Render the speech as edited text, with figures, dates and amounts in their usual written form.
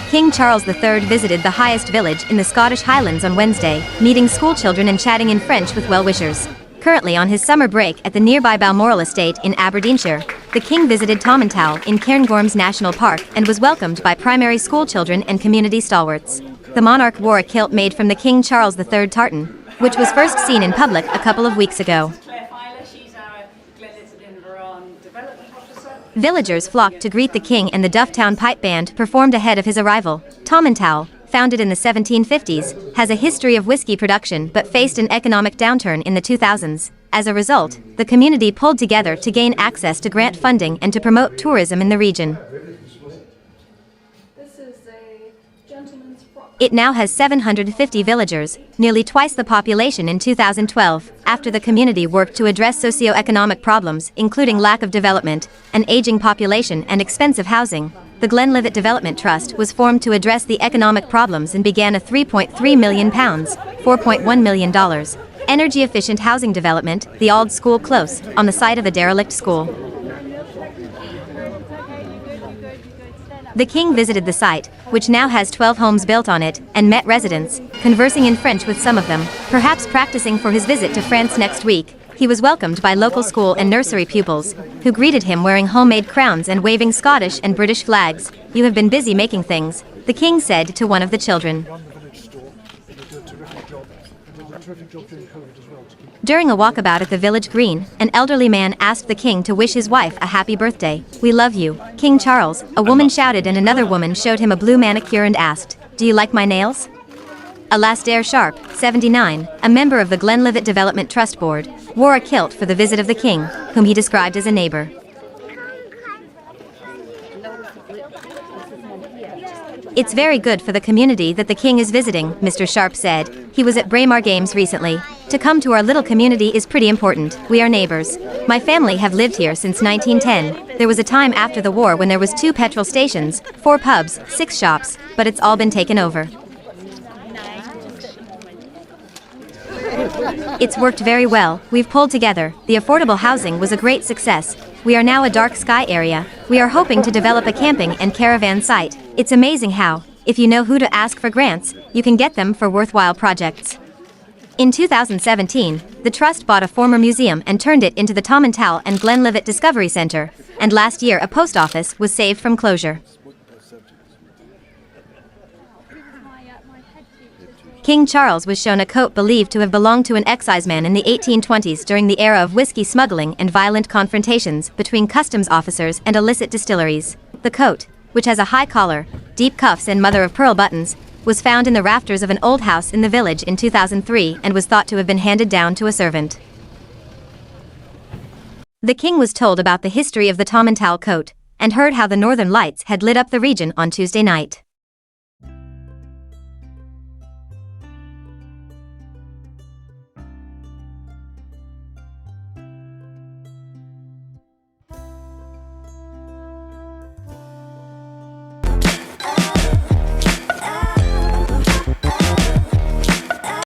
King Charles III visited the highest village in the Scottish Highlands on Wednesday, meeting schoolchildren and chatting in French with well-wishers. Currently on his summer break at the nearby Balmoral estate in Aberdeenshire, the king visited Tomintoul in Cairngorms National Park and was welcomed by primary schoolchildren and community stalwarts. The monarch wore a kilt made from the King Charles III tartan, which was first seen in public a couple of weeks ago. Villagers flocked to greet the king, and the Dufftown Pipe Band performed ahead of his arrival. Tomintoul, founded in the 1750s, has a history of whiskey production but faced an economic downturn in the 2000s. As a result, the community pulled together to gain access to grant funding and to promote tourism in the region. It now has 750 villagers, nearly twice the population in 2012, after the community worked to address socio-economic problems, including lack of development, an aging population and expensive housing. The Glenlivet Development Trust was formed to address the economic problems and began a £3.3 million, $4.1 million, energy-efficient housing development, the Old School Close, on the site of a derelict school. The king visited the site, which now has 12 homes built on it, and met residents, conversing in French with some of them, perhaps practicing for his visit to France next week. He was welcomed by local school and nursery pupils, who greeted him wearing homemade crowns and waving Scottish and British flags. "You have been busy making things," the king said to one of the children. During a walkabout at the village green, an elderly man asked the king to wish his wife a happy birthday. "We love you, King Charles," a woman shouted, and another woman showed him a blue manicure and asked, "Do you like my nails?" Alastair Sharp, 79, a member of the Glenlivet Development Trust Board, wore a kilt for the visit of the king, whom he described as a neighbor. "It's very good for the community that the king is visiting," Mr. Sharp said. "He was at Braemar Games recently. To come to our little community is pretty important. We are neighbors. My family have lived here since 1910. There was a time after the war when there was 2 petrol stations, 4 pubs, 6 shops, but it's all been taken over. It's worked very well. We've pulled together. The affordable housing was a great success. We are now a dark sky area. We are hoping to develop a camping and caravan site. It's amazing how, if you know who to ask for grants, you can get them for worthwhile projects." In 2017, the trust bought a former museum and turned it into the Tomintoul and Glenlivet Discovery Centre, and last year a post office was saved from closure. King Charles was shown a coat believed to have belonged to an exciseman in the 1820s during the era of whiskey smuggling and violent confrontations between customs officers and illicit distilleries. The coat, which has a high collar, deep cuffs and mother-of-pearl buttons, was found in the rafters of an old house in the village in 2003 and was thought to have been handed down to a servant. The king was told about the history of the Tomintoul coat, and heard how the northern lights had lit up the region on Tuesday night.